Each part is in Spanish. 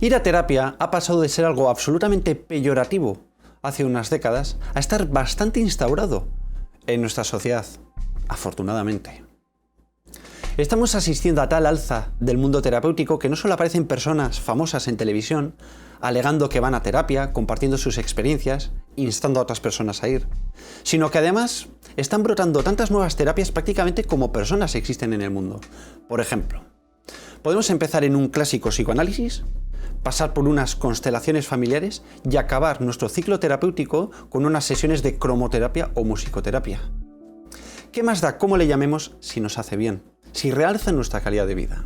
Ir a terapia ha pasado de ser algo absolutamente peyorativo hace unas décadas a estar bastante instaurado en nuestra sociedad, afortunadamente. Estamos asistiendo a tal alza del mundo terapéutico que no solo aparecen personas famosas en televisión alegando que van a terapia, compartiendo sus experiencias, instando a otras personas a ir, sino que además están brotando tantas nuevas terapias prácticamente como personas existen en el mundo. Por ejemplo, podemos empezar en un clásico psicoanálisis, pasar por unas constelaciones familiares y acabar nuestro ciclo terapéutico con unas sesiones de cromoterapia o musicoterapia. ¿Qué más da cómo le llamemos si nos hace bien, si realza nuestra calidad de vida?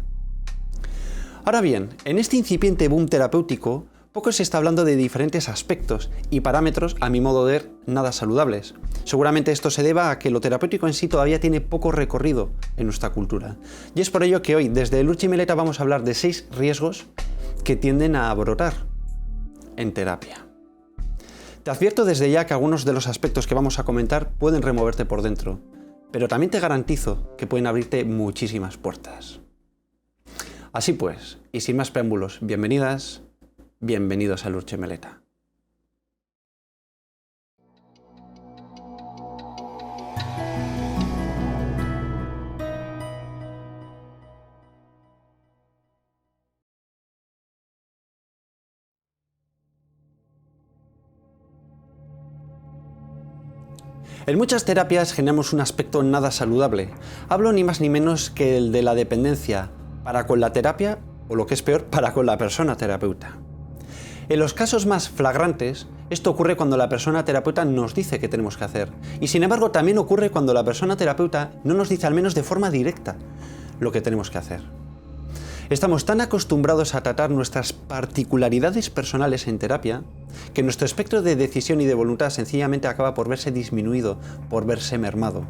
Ahora bien, en este incipiente boom terapéutico, poco se está hablando de diferentes aspectos y parámetros, a mi modo de ver, nada saludables. Seguramente esto se deba a que lo terapéutico en sí todavía tiene poco recorrido en nuestra cultura. Y es por ello que hoy, desde el Urchi Meleta, vamos a hablar de 6 riesgos que tienden a brotar en terapia. Te advierto desde ya que algunos de los aspectos que vamos a comentar pueden removerte por dentro, pero también te garantizo que pueden abrirte muchísimas puertas. Así pues, y sin más preámbulos, bienvenidas, bienvenidos al Urchi Meleta. En muchas terapias generamos un aspecto nada saludable. Hablo ni más ni menos que el de la dependencia para con la terapia o, lo que es peor, para con la persona terapeuta. En los casos más flagrantes, esto ocurre cuando la persona terapeuta nos dice qué tenemos que hacer. Y sin embargo, también ocurre cuando la persona terapeuta no nos dice, al menos de forma directa, lo que tenemos que hacer. Estamos tan acostumbrados a tratar nuestras particularidades personales en terapia que nuestro espectro de decisión y de voluntad sencillamente acaba por verse disminuido, por verse mermado.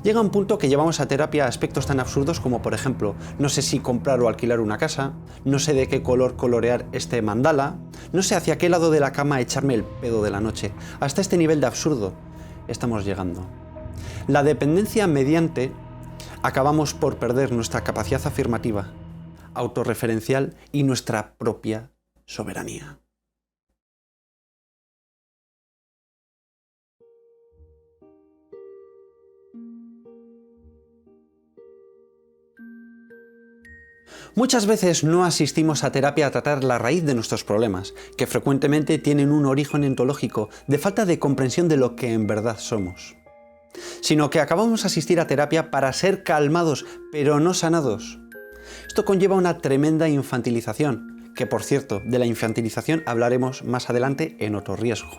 Llega un punto que llevamos a terapia aspectos tan absurdos como, por ejemplo, no sé si comprar o alquilar una casa, no sé de qué color colorear este mandala, no sé hacia qué lado de la cama echarme el pedo de la noche. Hasta este nivel de absurdo estamos llegando. La dependencia mediante acabamos por perder nuestra capacidad afirmativa, autorreferencial y nuestra propia soberanía. Muchas veces no asistimos a terapia a tratar la raíz de nuestros problemas, que frecuentemente tienen un origen ontológico de falta de comprensión de lo que en verdad somos, sino que acabamos a asistir a terapia para ser calmados, pero no sanados. Esto conlleva una tremenda infantilización, que por cierto, de la infantilización hablaremos más adelante en otro riesgo.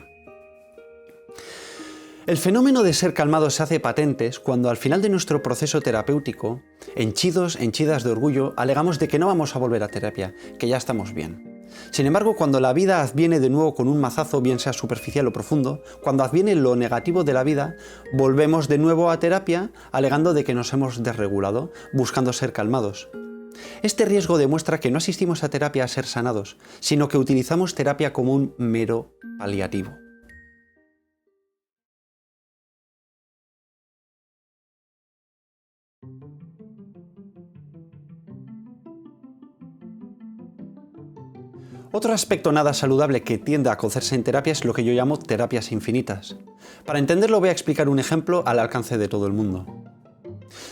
El fenómeno de ser calmados se hace patente cuando al final de nuestro proceso terapéutico, henchidas de orgullo, alegamos de que no vamos a volver a terapia, que ya estamos bien. Sin embargo, cuando la vida adviene de nuevo con un mazazo, bien sea superficial o profundo, cuando adviene lo negativo de la vida, volvemos de nuevo a terapia alegando de que nos hemos desregulado, buscando ser calmados. Este riesgo demuestra que no asistimos a terapia a ser sanados, sino que utilizamos terapia como un mero paliativo. Otro aspecto nada saludable que tiende a cocerse en terapia es lo que yo llamo terapias infinitas. Para entenderlo voy a explicar un ejemplo al alcance de todo el mundo.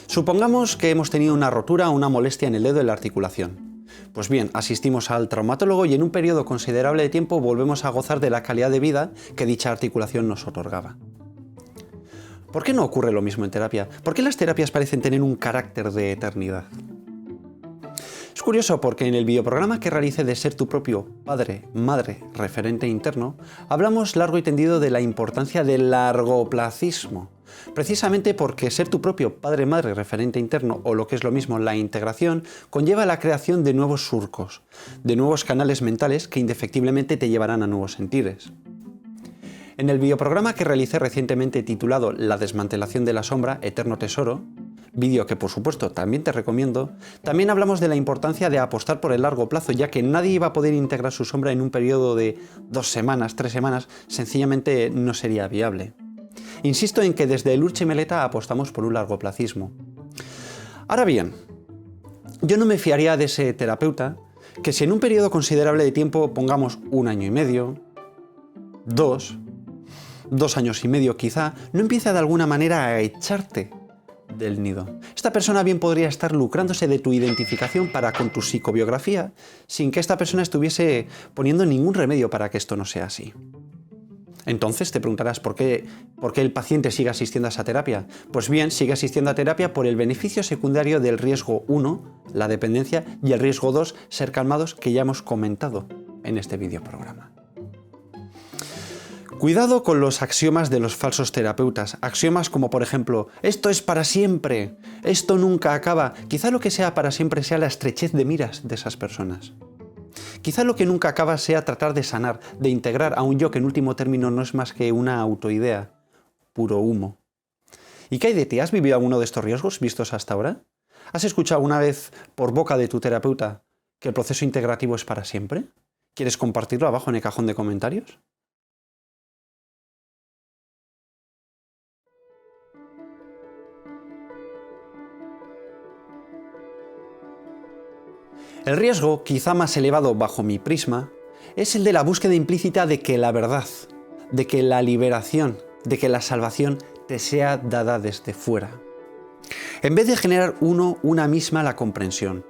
Supongamos que hemos tenido una rotura o una molestia en el dedo de la articulación. Pues bien, asistimos al traumatólogo y en un periodo considerable de tiempo volvemos a gozar de la calidad de vida que dicha articulación nos otorgaba. ¿Por qué no ocurre lo mismo en terapia? ¿Por qué las terapias parecen tener un carácter de eternidad? Es curioso porque en el videoprograma que realicé de ser tu propio padre, madre, referente interno, hablamos largo y tendido de la importancia del largoplacismo. Precisamente porque ser tu propio padre, madre, referente interno, o lo que es lo mismo, la integración, conlleva la creación de nuevos surcos, de nuevos canales mentales que indefectiblemente te llevarán a nuevos sentires. En el videoprograma que realicé recientemente titulado La desmantelación de la sombra, Eterno Tesoro, vídeo que por supuesto también te recomiendo, también hablamos de la importancia de apostar por el largo plazo, ya que nadie iba a poder integrar su sombra en un periodo de 2 semanas, 3 semanas, sencillamente no sería viable. Insisto en que desde el Urchi Meleta apostamos por un largoplacismo. Ahora bien, yo no me fiaría de ese terapeuta que si en un periodo considerable de tiempo, pongamos 1 año y medio, 2 años y medio quizá, no empieza de alguna manera a echarte del nido. Esta persona bien podría estar lucrándose de tu identificación para con tu psicobiografía, sin que esta persona estuviese poniendo ningún remedio para que esto no sea así. Entonces te preguntarás ¿por qué el paciente sigue asistiendo a esa terapia? Pues bien, sigue asistiendo a terapia por el beneficio secundario del riesgo 1, la dependencia, y el riesgo 2, ser calmados, que ya hemos comentado en este videoprograma. Cuidado con los axiomas de los falsos terapeutas. Axiomas como, por ejemplo, esto es para siempre, esto nunca acaba. Quizá lo que sea para siempre sea la estrechez de miras de esas personas. Quizá lo que nunca acaba sea tratar de sanar, de integrar a un yo que en último término no es más que una autoidea, puro humo. ¿Y qué hay de ti? ¿Has vivido alguno de estos riesgos vistos hasta ahora? ¿Has escuchado alguna vez por boca de tu terapeuta que el proceso integrativo es para siempre? ¿Quieres compartirlo abajo en el cajón de comentarios? El riesgo, quizá más elevado bajo mi prisma, es el de la búsqueda implícita de que la verdad, de que la liberación, de que la salvación te sea dada desde fuera. En vez de generar una misma la comprensión,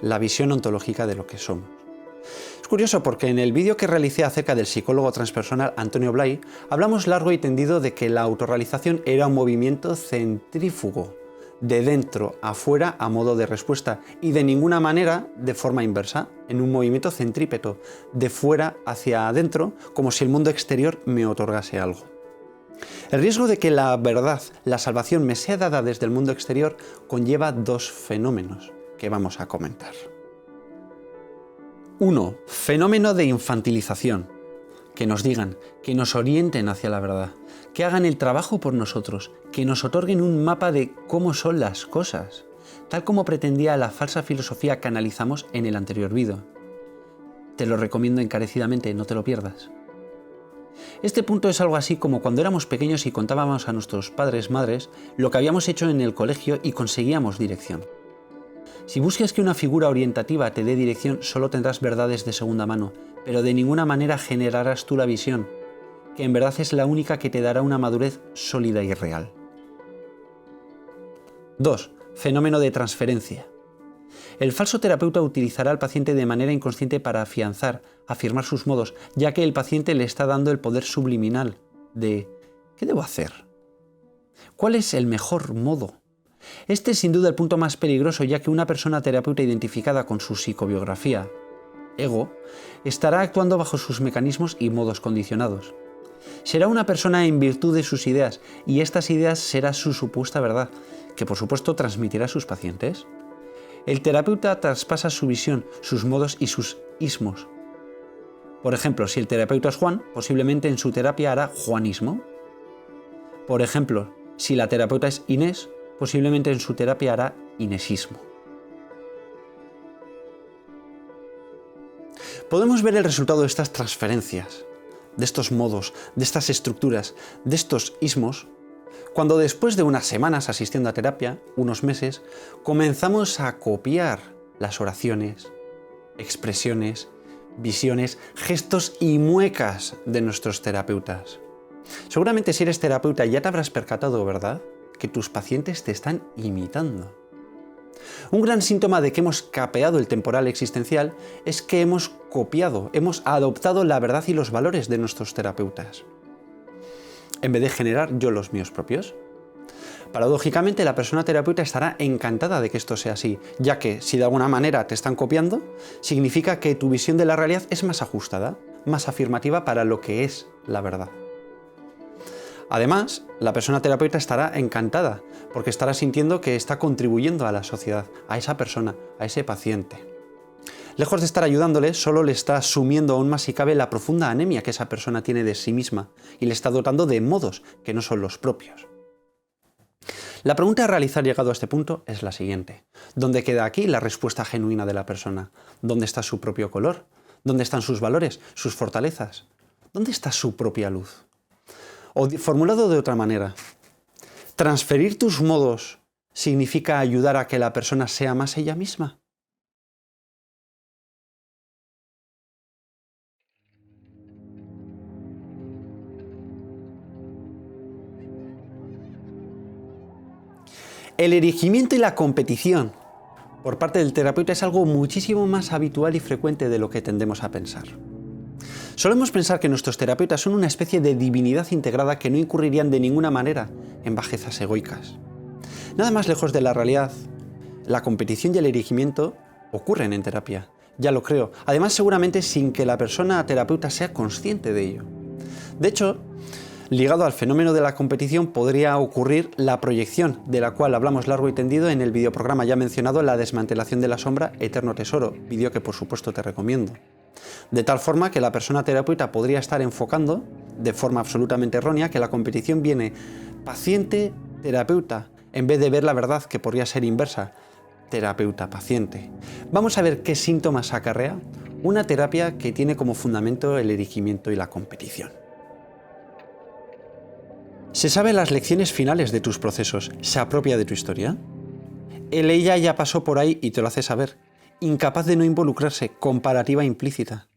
la visión ontológica de lo que somos. Es curioso porque en el vídeo que realicé acerca del psicólogo transpersonal Antonio Blay, hablamos largo y tendido de que la autorrealización era un movimiento centrífugo, de dentro a fuera a modo de respuesta, y de ninguna manera de forma inversa, en un movimiento centrípeto, de fuera hacia adentro, como si el mundo exterior me otorgase algo. El riesgo de que la verdad, la salvación, me sea dada desde el mundo exterior conlleva 2 fenómenos que vamos a comentar. 1. Fenómeno de infantilización. Que nos digan, que nos orienten hacia la verdad, que hagan el trabajo por nosotros, que nos otorguen un mapa de cómo son las cosas, tal como pretendía la falsa filosofía que analizamos en el anterior vídeo. Te lo recomiendo encarecidamente, no te lo pierdas. Este punto es algo así como cuando éramos pequeños y contábamos a nuestros padres, madres, lo que habíamos hecho en el colegio y conseguíamos dirección. Si buscas que una figura orientativa te dé dirección, solo tendrás verdades de segunda mano, pero de ninguna manera generarás tú la visión, que en verdad es la única que te dará una madurez sólida y real. 2. Fenómeno de transferencia. El falso terapeuta utilizará al paciente de manera inconsciente para afirmar sus modos, ya que el paciente le está dando el poder subliminal de ¿qué debo hacer? ¿Cuál es el mejor modo? Este es sin duda el punto más peligroso, ya que una persona terapeuta identificada con su psicobiografía, ego, estará actuando bajo sus mecanismos y modos condicionados. Será una persona en virtud de sus ideas, y estas ideas será su supuesta verdad, que por supuesto transmitirá a sus pacientes. El terapeuta traspasa su visión, sus modos y sus ismos. Por ejemplo, si el terapeuta es Juan, posiblemente en su terapia hará juanismo. Por ejemplo, si la terapeuta es Inés, posiblemente en su terapia hará inesismo. Podemos ver el resultado de estas transferencias, de estos modos, de estas estructuras, de estos ismos, cuando después de unas semanas asistiendo a terapia, unos meses, comenzamos a copiar las oraciones, expresiones, visiones, gestos y muecas de nuestros terapeutas. Seguramente si eres terapeuta ya te habrás percatado, ¿verdad?, que tus pacientes te están imitando. Un gran síntoma de que hemos capeado el temporal existencial es que hemos copiado, hemos adoptado la verdad y los valores de nuestros terapeutas, en vez de generar yo los míos propios. Paradójicamente, la persona terapeuta estará encantada de que esto sea así, ya que si de alguna manera te están copiando, significa que tu visión de la realidad es más ajustada, más afirmativa para lo que es la verdad. Además, la persona terapeuta estará encantada, porque estará sintiendo que está contribuyendo a la sociedad, a esa persona, a ese paciente. Lejos de estar ayudándole, solo le está sumiendo aún más si cabe la profunda anemia que esa persona tiene de sí misma y le está dotando de modos que no son los propios. La pregunta a realizar llegado a este punto es la siguiente. ¿Dónde queda aquí la respuesta genuina de la persona? ¿Dónde está su propio color? ¿Dónde están sus valores, sus fortalezas? ¿Dónde está su propia luz? O formulado de otra manera, ¿transferir tus modos significa ayudar a que la persona sea más ella misma? El erigimiento y la competición por parte del terapeuta es algo muchísimo más habitual y frecuente de lo que tendemos a pensar. Solemos pensar que nuestros terapeutas son una especie de divinidad integrada que no incurrirían de ninguna manera en bajezas egoicas. Nada más lejos de la realidad. La competición y el erigimiento ocurren en terapia, ya lo creo. Además, seguramente sin que la persona terapeuta sea consciente de ello. De hecho, ligado al fenómeno de la competición podría ocurrir la proyección, de la cual hablamos largo y tendido en el videoprograma ya mencionado, La desmantelación de la sombra, Eterno Tesoro, vídeo que por supuesto te recomiendo. De tal forma que la persona terapeuta podría estar enfocando, de forma absolutamente errónea, que la competición viene paciente-terapeuta, en vez de ver la verdad, que podría ser inversa, terapeuta-paciente. Vamos a ver qué síntomas acarrea una terapia que tiene como fundamento el erigimiento y la competición. ¿Se sabe las lecciones finales de tus procesos? ¿Se apropia de tu historia? Ella ya pasó por ahí y te lo hace saber. Incapaz de no involucrarse, comparativa implícita.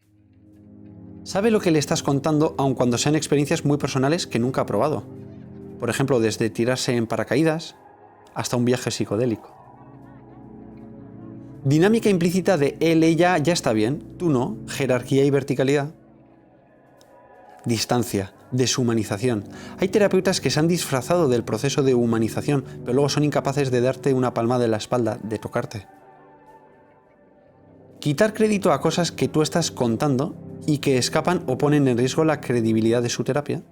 Sabe lo que le estás contando, aun cuando sean experiencias muy personales que nunca ha probado. Por ejemplo, desde tirarse en paracaídas hasta un viaje psicodélico. Dinámica implícita de ella ya está bien, tú no, jerarquía y verticalidad. Distancia, deshumanización. Hay terapeutas que se han disfrazado del proceso de humanización, pero luego son incapaces de darte una palmada en la espalda, de tocarte. Quitar crédito a cosas que tú estás contando y que escapan o ponen en riesgo la credibilidad de su terapia.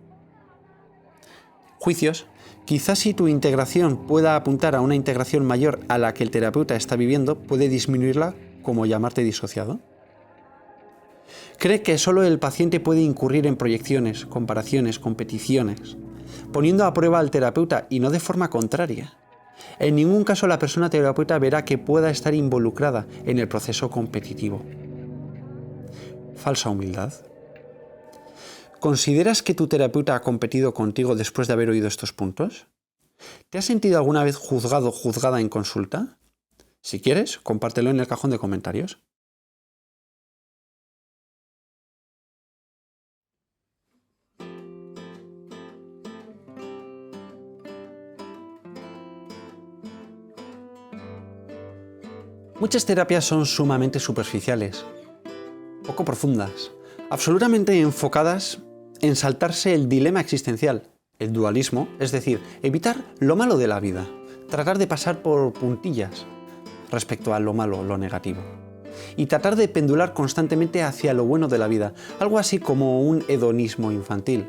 Juicios. Quizás si tu integración pueda apuntar a una integración mayor a la que el terapeuta está viviendo, puede disminuirla, como llamarte disociado. Cree que solo el paciente puede incurrir en proyecciones, comparaciones, competiciones, poniendo a prueba al terapeuta y no de forma contraria. En ningún caso la persona terapeuta verá que pueda estar involucrada en el proceso competitivo. Falsa humildad. ¿Consideras que tu terapeuta ha competido contigo después de haber oído estos puntos? ¿Te has sentido alguna vez juzgado o juzgada en consulta? Si quieres, compártelo en el cajón de comentarios. Muchas terapias son sumamente superficiales, poco profundas, absolutamente enfocadas en saltarse el dilema existencial, el dualismo, es decir, evitar lo malo de la vida, tratar de pasar por puntillas respecto a lo malo, lo negativo, y tratar de pendular constantemente hacia lo bueno de la vida, algo así como un hedonismo infantil.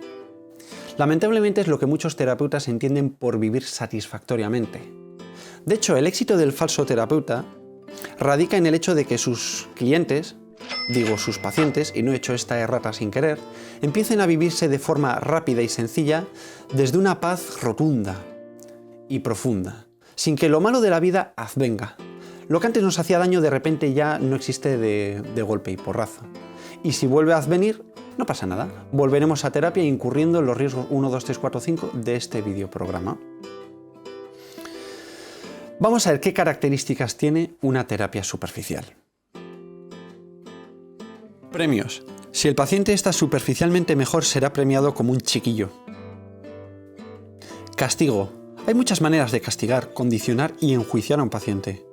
Lamentablemente es lo que muchos terapeutas entienden por vivir satisfactoriamente. De hecho, el éxito del falso terapeuta radica en el hecho de que sus clientes, sus pacientes, y no he hecho esta errata sin querer, empiecen a vivirse de forma rápida y sencilla desde una paz rotunda y profunda, sin que lo malo de la vida advenga. Lo que antes nos hacía daño de repente ya no existe de golpe y porrazo. Y si vuelve a advenir, no pasa nada. Volveremos a terapia incurriendo en los riesgos 1, 2, 3, 4, 5 de este videoprograma. Vamos a ver qué características tiene una terapia superficial. Premios. Si el paciente está superficialmente mejor, será premiado como un chiquillo. Castigo. Hay muchas maneras de castigar, condicionar y enjuiciar a un paciente.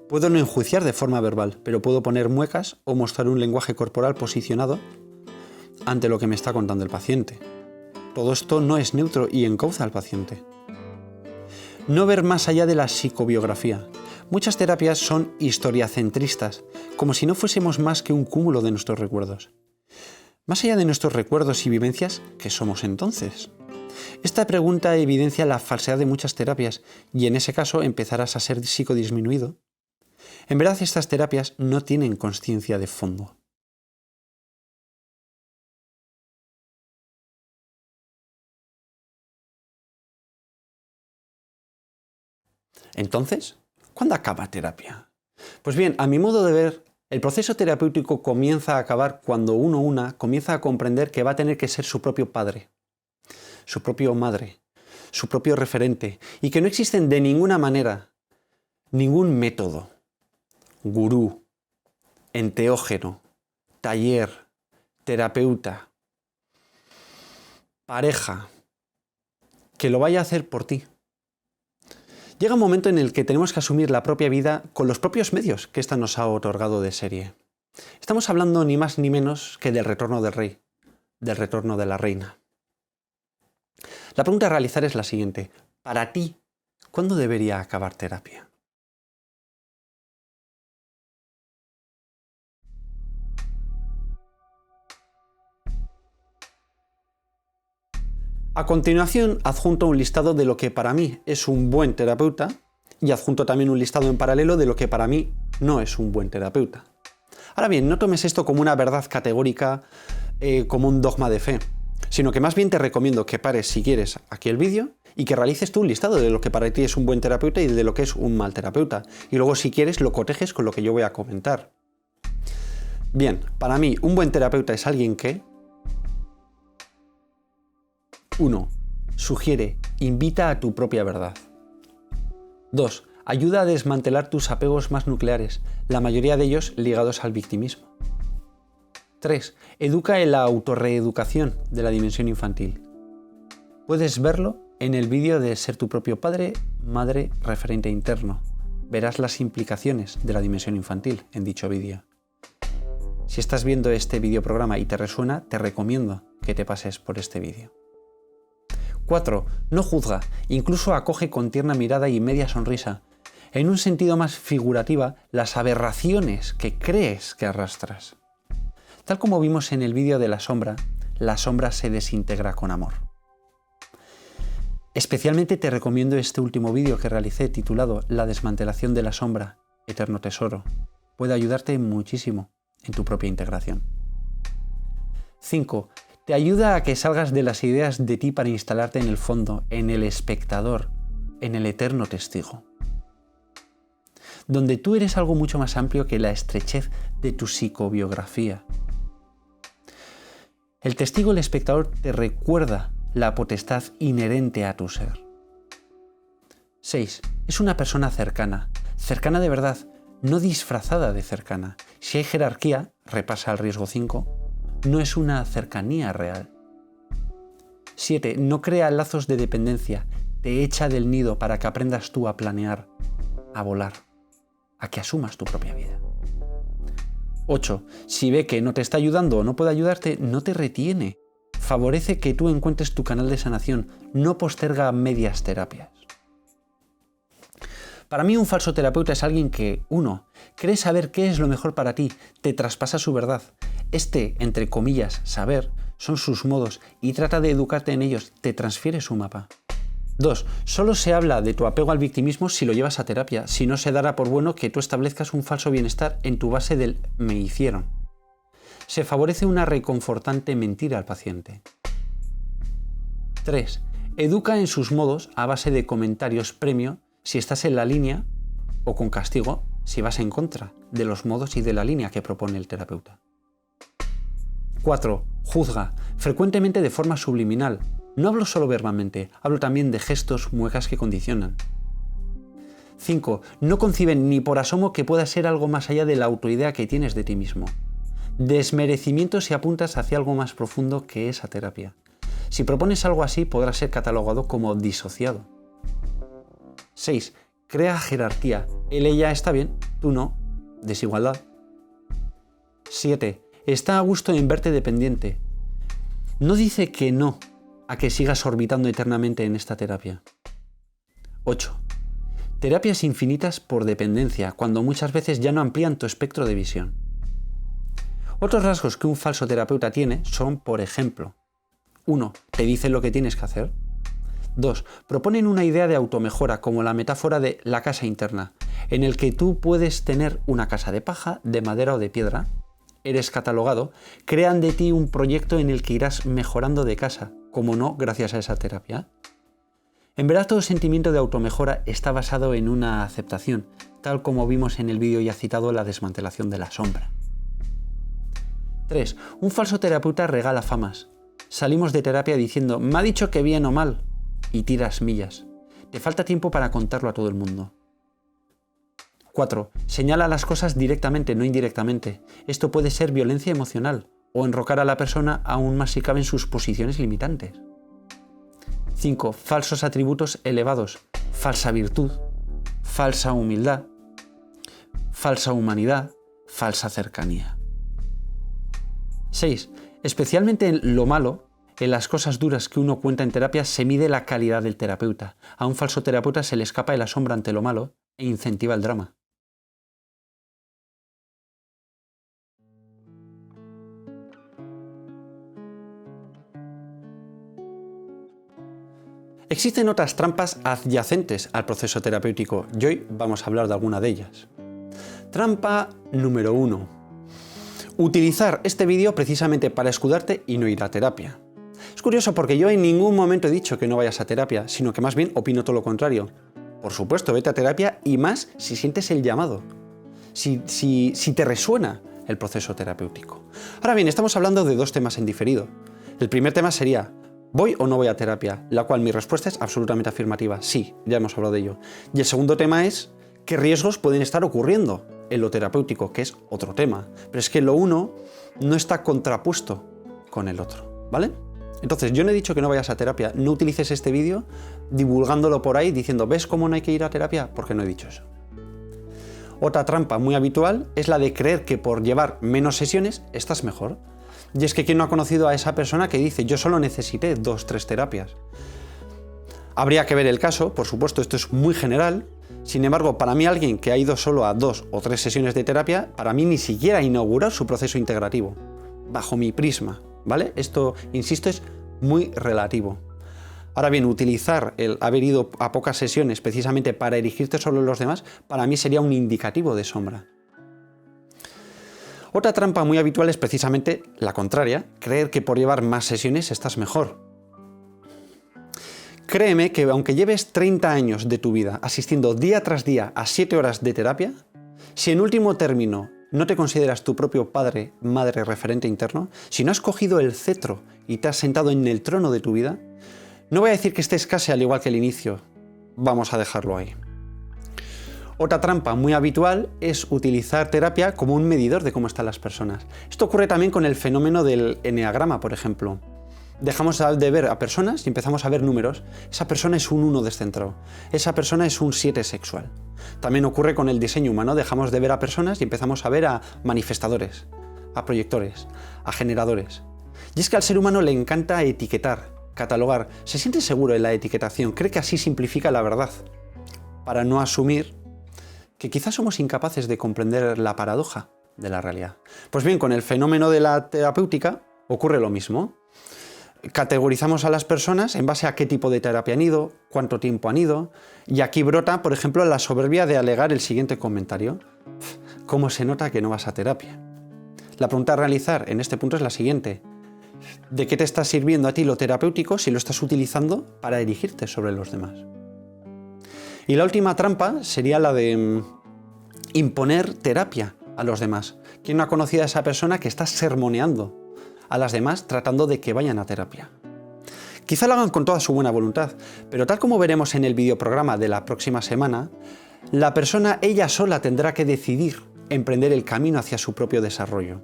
Puedo no enjuiciar de forma verbal, pero puedo poner muecas o mostrar un lenguaje corporal posicionado ante lo que me está contando el paciente. Todo esto no es neutro y encauza al paciente. No ver más allá de la psicobiografía. Muchas terapias son historiacentristas, como si no fuésemos más que un cúmulo de nuestros recuerdos. Más allá de nuestros recuerdos y vivencias, ¿qué somos entonces? Esta pregunta evidencia la falsedad de muchas terapias y en ese caso empezarás a ser psicodisminuido. En verdad, estas terapias no tienen consciencia de fondo. Entonces, ¿cuándo acaba terapia? Pues bien, a mi modo de ver, el proceso terapéutico comienza a acabar cuando uno comienza a comprender que va a tener que ser su propio padre, su propio madre, su propio referente, y que no existen de ninguna manera ningún método, gurú, enteógeno, taller, terapeuta, pareja, que lo vaya a hacer por ti. Llega un momento en el que tenemos que asumir la propia vida con los propios medios que ésta nos ha otorgado de serie. Estamos hablando ni más ni menos que del retorno del rey, del retorno de la reina. La pregunta a realizar es la siguiente. Para ti, ¿cuándo debería acabar terapia? A continuación, adjunto un listado de lo que para mí es un buen terapeuta y adjunto también un listado en paralelo de lo que para mí no es un buen terapeuta. Ahora bien, no tomes esto como una verdad categórica, como un dogma de fe, sino que más bien te recomiendo que pares, si quieres, aquí el vídeo y que realices tú un listado de lo que para ti es un buen terapeuta y de lo que es un mal terapeuta. Y luego, si quieres, lo cotejes con lo que yo voy a comentar. Bien, para mí, un buen terapeuta es alguien que 1. Sugiere, invita a tu propia verdad. 2. Ayuda a desmantelar tus apegos más nucleares, la mayoría de ellos ligados al victimismo. 3. Educa en la autorreeducación de la dimensión infantil. Puedes verlo en el vídeo de Ser tu propio padre, madre, referente interno. Verás las implicaciones de la dimensión infantil en dicho vídeo. Si estás viendo este videoprograma y te resuena, te recomiendo que te pases por este vídeo. 4. No juzga, incluso acoge con tierna mirada y media sonrisa, en un sentido más figurativa, las aberraciones que crees que arrastras. Tal como vimos en el vídeo de la sombra se desintegra con amor. Especialmente te recomiendo este último vídeo que realicé titulado La desmantelación de la sombra, eterno tesoro. Puede ayudarte muchísimo en tu propia integración. 5. Te ayuda a que salgas de las ideas de ti para instalarte en el fondo, en el espectador, en el eterno testigo. Donde tú eres algo mucho más amplio que la estrechez de tu psicobiografía. El testigo, el espectador, te recuerda la potestad inherente a tu ser. 6. Es una persona cercana, cercana de verdad, no disfrazada de cercana. Si hay jerarquía, repasa el riesgo 5, no es una cercanía real. 7. No crea lazos de dependencia, te echa del nido para que aprendas tú a planear, a volar, a que asumas tu propia vida. 8. Si ve que no te está ayudando o no puede ayudarte, no te retiene. Favorece que tú encuentres tu canal de sanación, no posterga medias terapias. Para mí un falso terapeuta es alguien que, 1. Cree saber qué es lo mejor para ti, te traspasa su verdad. Este, entre comillas, saber, son sus modos y trata de educarte en ellos, te transfiere su mapa. 2. Solo se habla de tu apego al victimismo si lo llevas a terapia, si no se dará por bueno que tú establezcas un falso bienestar en tu base del me hicieron. Se favorece una reconfortante mentira al paciente. 3. Educa en sus modos a base de comentarios premio si estás en la línea o con castigo si vas en contra de los modos y de la línea que propone el terapeuta. 4. Juzga, frecuentemente de forma subliminal. No hablo solo verbalmente, hablo también de gestos, muecas que condicionan. 5. No conciben ni por asomo que pueda ser algo más allá de la autoidea que tienes de ti mismo. Desmerecimiento si apuntas hacia algo más profundo que esa terapia. Si propones algo así, podrá ser catalogado como disociado. 6. Crea jerarquía. Él, ella está bien, tú no. Desigualdad. 7. Está a gusto en verte dependiente. No dice que no a que sigas orbitando eternamente en esta terapia. 8. Terapias infinitas por dependencia, cuando muchas veces ya no amplían tu espectro de visión. Otros rasgos que un falso terapeuta tiene son, por ejemplo, 1. Te dicen lo que tienes que hacer. 2. Proponen una idea de automejora, como la metáfora de la casa interna, en el que tú puedes tener una casa de paja, de madera o de piedra. Eres catalogado, crean de ti un proyecto en el que irás mejorando de casa, como no, gracias a esa terapia. En verdad, todo sentimiento de automejora está basado en una aceptación, tal como vimos en el vídeo ya citado, La desmantelación de la sombra. 3. Un falso terapeuta regala famas. Salimos de terapia diciendo, me ha dicho que bien o mal, y tiras millas. Te falta tiempo para contarlo a todo el mundo. 4. Señala las cosas directamente, no indirectamente. Esto puede ser violencia emocional o enrocar a la persona aún más si cabe en sus posiciones limitantes. 5. Falsos atributos elevados. Falsa virtud. falsa humildad, falsa humanidad, falsa cercanía. 6. Especialmente en lo malo, en las cosas duras que uno cuenta en terapia, se mide la calidad del terapeuta. A un falso terapeuta se le escapa el asombro ante lo malo e incentiva el drama. Existen otras trampas adyacentes al proceso terapéutico y hoy vamos a hablar de alguna de ellas. Trampa número 1. Utilizar este vídeo precisamente para escudarte y no ir a terapia. Es curioso porque yo en ningún momento he dicho que no vayas a terapia, sino que más bien opino todo lo contrario. Por supuesto, vete a terapia y más si sientes el llamado, si te resuena el proceso terapéutico. Ahora bien, estamos hablando de dos temas en diferido. El primer tema sería, ¿voy o no voy a terapia? La cual mi respuesta es absolutamente afirmativa, sí, ya hemos hablado de ello. Y el segundo tema es, ¿qué riesgos pueden estar ocurriendo en lo terapéutico? Que es otro tema. Pero es que lo uno no está contrapuesto con el otro, ¿vale? Entonces, yo no he dicho que no vayas a terapia, no utilices este vídeo divulgándolo por ahí diciendo, ¿ves cómo no hay que ir a terapia? Porque no he dicho eso. Otra trampa muy habitual es la de creer que por llevar menos sesiones estás mejor. Y es que ¿quién no ha conocido a esa persona que dice, yo solo necesité 2 o 3 terapias? Habría que ver el caso, por supuesto, esto es muy general. Sin embargo, para mí alguien que ha ido solo a 2 o 3 sesiones de terapia, para mí ni siquiera ha inaugurado su proceso integrativo, bajo mi prisma, ¿vale? Esto, insisto, es muy relativo. Ahora bien, utilizar el haber ido a pocas sesiones precisamente para erigirte sobre los demás, para mí sería un indicativo de sombra. Otra trampa muy habitual es precisamente la contraria, creer que por llevar más sesiones estás mejor. Créeme que aunque lleves 30 años de tu vida asistiendo día tras día a 7 horas de terapia, si en último término no te consideras tu propio padre, madre, referente interno, si no has cogido el cetro y te has sentado en el trono de tu vida, no voy a decir que estés casi al igual que el inicio, vamos a dejarlo ahí. Otra trampa muy habitual es utilizar terapia como un medidor de cómo están las personas. Esto ocurre también con el fenómeno del eneagrama, por ejemplo. Dejamos de ver a personas y empezamos a ver números. Esa persona es un 1 descentrado. Esa persona es un 7 sexual. También ocurre con el diseño humano. Dejamos de ver a personas y empezamos a ver a manifestadores, a proyectores, a generadores. Y es que al ser humano le encanta etiquetar, catalogar. Se siente seguro en la etiquetación. Cree que así simplifica la verdad. Para no asumir que quizás somos incapaces de comprender la paradoja de la realidad. Pues bien, con el fenómeno de la terapéutica ocurre lo mismo. Categorizamos a las personas en base a qué tipo de terapia han ido, cuánto tiempo han ido, y aquí brota, por ejemplo, la soberbia de alegar el siguiente comentario. ¿Cómo se nota que no vas a terapia? La pregunta a realizar en este punto es la siguiente. ¿De qué te está sirviendo a ti lo terapéutico si lo estás utilizando para erigirte sobre los demás? Y la última trampa sería la de imponer terapia a los demás. ¿Quién no ha conocido a esa persona que está sermoneando a las demás tratando de que vayan a terapia? Quizá lo hagan con toda su buena voluntad, pero tal como veremos en el videoprograma de la próxima semana, la persona ella sola tendrá que decidir emprender el camino hacia su propio desarrollo.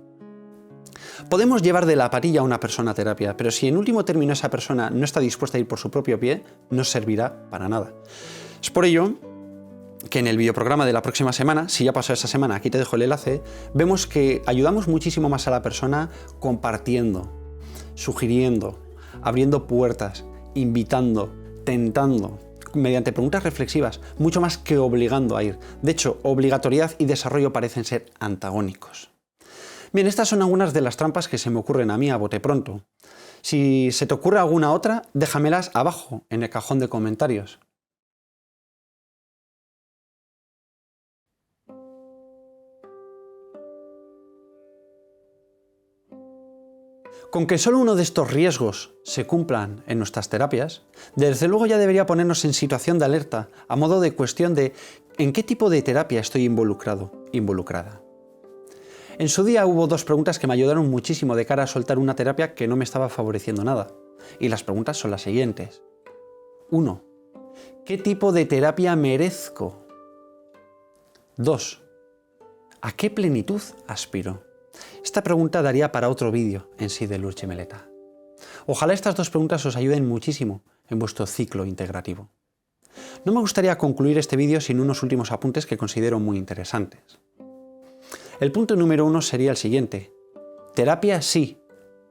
Podemos llevar de la patilla a una persona a terapia, pero si en último término esa persona no está dispuesta a ir por su propio pie, no servirá para nada. Es por ello que en el videoprograma de la próxima semana, si ya pasó esa semana, aquí te dejo el enlace, vemos que ayudamos muchísimo más a la persona compartiendo, sugiriendo, abriendo puertas, invitando, tentando, mediante preguntas reflexivas, mucho más que obligando a ir. De hecho, obligatoriedad y desarrollo parecen ser antagónicos. Bien, estas son algunas de las trampas que se me ocurren a mí a bote pronto. Si se te ocurre alguna otra, déjamelas abajo, en el cajón de comentarios. Con que solo uno de estos riesgos se cumplan en nuestras terapias, desde luego ya debería ponernos en situación de alerta, a modo de cuestión de ¿en qué tipo de terapia estoy involucrada? En su día hubo 2 preguntas que me ayudaron muchísimo de cara a soltar una terapia que no me estaba favoreciendo nada. Y las preguntas son las siguientes. 1. ¿Qué tipo de terapia merezco? 2. ¿A qué plenitud aspiro? Esta pregunta daría para otro vídeo en sí de Lurch y Meleta. Ojalá estas 2 preguntas os ayuden muchísimo en vuestro ciclo integrativo. no me gustaría concluir este vídeo sin unos últimos apuntes que considero muy interesantes. El punto número 1 sería el siguiente. Terapia sí,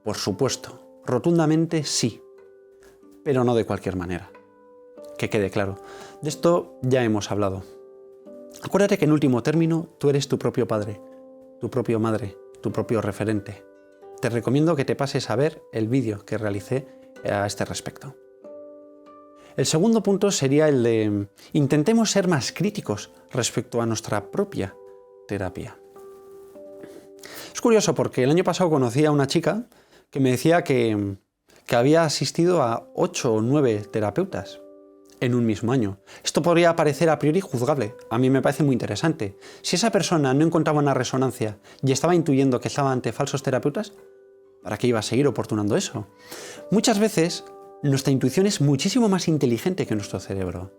por supuesto, rotundamente sí, pero no de cualquier manera. Que quede claro, de esto ya hemos hablado. Acuérdate que en último término tú eres tu propio padre, tu propia madre, tu propio referente. Te recomiendo que te pases a ver el vídeo que realicé a este respecto. El segundo punto sería el de intentemos ser más críticos respecto a nuestra propia terapia. Es curioso porque el año pasado conocí a una chica que me decía que había asistido a 8 o 9 terapeutas en un mismo año. Esto podría parecer a priori juzgable. A mí me parece muy interesante. Si esa persona no encontraba una resonancia y estaba intuyendo que estaba ante falsos terapeutas, ¿para qué iba a seguir oportunando eso? Muchas veces nuestra intuición es muchísimo más inteligente que nuestro cerebro.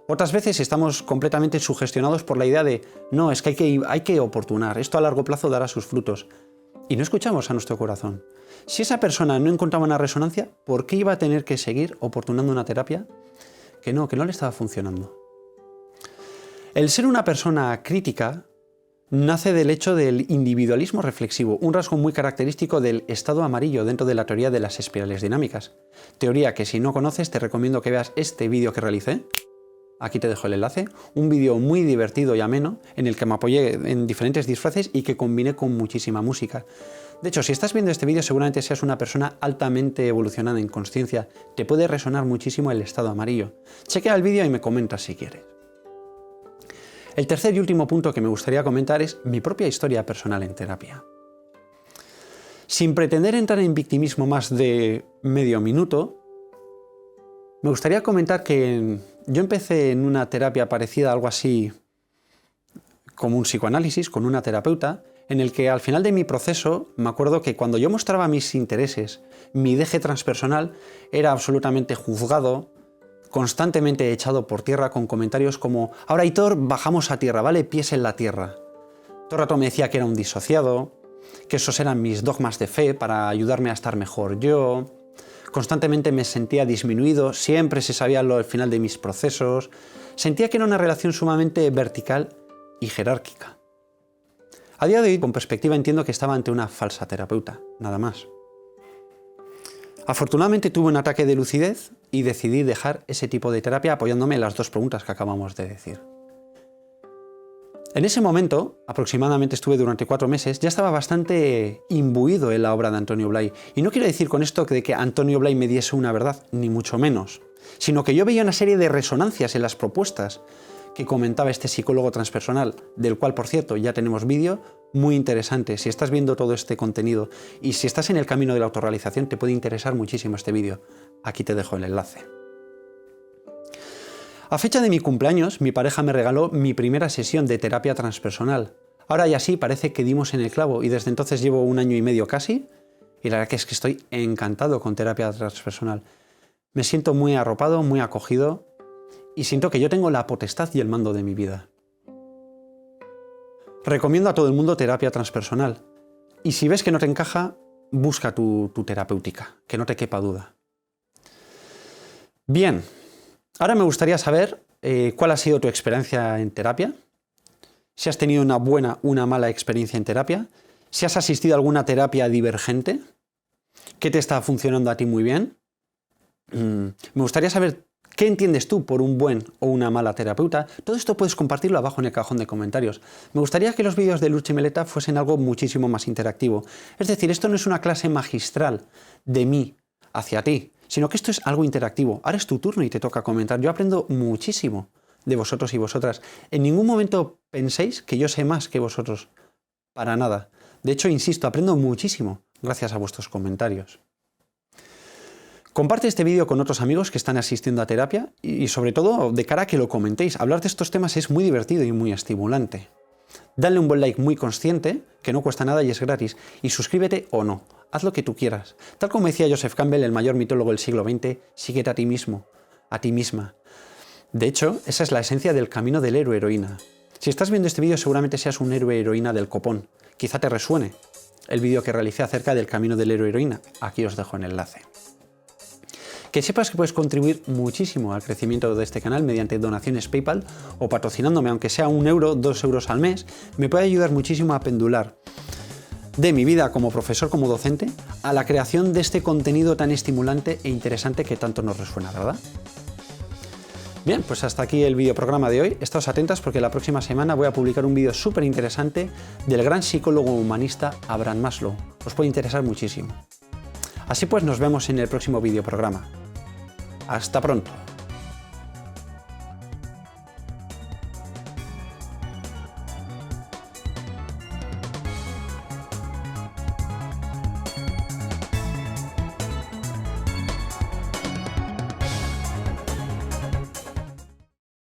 Otras veces estamos completamente sugestionados por la idea de no, es que hay que oportunar, esto a largo plazo dará sus frutos. Y no escuchamos a nuestro corazón. Si esa persona no encontraba una resonancia, ¿por qué iba a tener que seguir oportunando una terapia que no le estaba funcionando? El ser una persona crítica nace del hecho del individualismo reflexivo, un rasgo muy característico del estado amarillo dentro de la teoría de las espirales dinámicas. Teoría que si no conoces te recomiendo que veas este vídeo que realicé. Aquí te dejo el enlace, un vídeo muy divertido y ameno en el que me apoyé en diferentes disfraces y que combiné con muchísima música. De hecho, si estás viendo este vídeo seguramente seas una persona altamente evolucionada en consciencia. Te puede resonar muchísimo el estado amarillo. Chequea el vídeo y me comentas si quieres. El tercer y último punto que me gustaría comentar es mi propia historia personal en terapia. Sin pretender entrar en victimismo más de medio minuto, me gustaría comentar que yo empecé en una terapia parecida a algo así como un psicoanálisis, con una terapeuta, en el que al final de mi proceso me acuerdo que cuando yo mostraba mis intereses, mi deje transpersonal era absolutamente juzgado, constantemente echado por tierra con comentarios como ahora Aitor, bajamos a tierra, ¿vale? Pies en la tierra. Todo el rato me decía que era un disociado, que esos eran mis dogmas de fe para ayudarme a estar mejor yo. Constantemente me sentía disminuido, siempre se sabía lo al final de mis procesos. Sentía que era una relación sumamente vertical y jerárquica. A día de hoy, con perspectiva, entiendo que estaba ante una falsa terapeuta, nada más. Afortunadamente tuve un ataque de lucidez y decidí dejar ese tipo de terapia apoyándome en las dos preguntas que acabamos de decir. En ese momento, aproximadamente estuve durante 4 meses, ya estaba bastante imbuido en la obra de Antonio Blay. Y no quiero decir con esto de que Antonio Blay me diese una verdad, ni mucho menos, sino que yo veía una serie de resonancias en las propuestas que comentaba este psicólogo transpersonal, del cual, por cierto, ya tenemos vídeo, muy interesante. Si estás viendo todo este contenido y si estás en el camino de la autorrealización, te puede interesar muchísimo este vídeo. Aquí te dejo el enlace. A fecha de mi cumpleaños, mi pareja me regaló mi primera sesión de terapia transpersonal. Ahora ya sí, parece que dimos en el clavo y desde entonces llevo 1 año y medio casi, y la verdad que es que estoy encantado con terapia transpersonal. Me siento muy arropado, muy acogido y siento que yo tengo la potestad y el mando de mi vida. Recomiendo a todo el mundo terapia transpersonal. Y si ves que no te encaja, busca tu terapéutica, que no te quepa duda. Bien, ahora me gustaría saber cuál ha sido tu experiencia en terapia, si has tenido una buena o una mala experiencia en terapia, si has asistido a alguna terapia divergente, qué te está funcionando a ti muy bien. Me gustaría saber ¿qué entiendes tú por un buen o una mala terapeuta? Todo esto puedes compartirlo abajo en el cajón de comentarios. Me gustaría que los vídeos de Luz Chimeleta fuesen algo muchísimo más interactivo. Es decir, esto no es una clase magistral de mí hacia ti, sino que esto es algo interactivo. Ahora es tu turno y te toca comentar. Yo aprendo muchísimo de vosotros y vosotras. En ningún momento penséis que yo sé más que vosotros. Para nada. De hecho, insisto, aprendo muchísimo gracias a vuestros comentarios. Comparte este vídeo con otros amigos que están asistiendo a terapia y sobre todo de cara a que lo comentéis. Hablar de estos temas es muy divertido y muy estimulante. Dale un buen like muy consciente, que no cuesta nada y es gratis, y suscríbete o no. Haz lo que tú quieras. Tal como decía Joseph Campbell, el mayor mitólogo del siglo XX, síguete a ti mismo, a ti misma. De hecho, esa es la esencia del camino del héroe-heroína. Si estás viendo este vídeo seguramente seas un héroe-heroína del copón. Quizá te resuene el vídeo que realicé acerca del camino del héroe-heroína. Aquí os dejo el enlace. Que sepas que puedes contribuir muchísimo al crecimiento de este canal mediante donaciones PayPal o patrocinándome, aunque sea 1 euro, 2 euros al mes, me puede ayudar muchísimo a pendular de mi vida como profesor, como docente, a la creación de este contenido tan estimulante e interesante que tanto nos resuena, ¿verdad? Bien, pues hasta aquí el videoprograma de hoy. Estáos atentas porque la próxima semana voy a publicar un vídeo súper interesante del gran psicólogo humanista Abraham Maslow. Os puede interesar muchísimo. Así pues, nos vemos en el próximo videoprograma. Hasta pronto.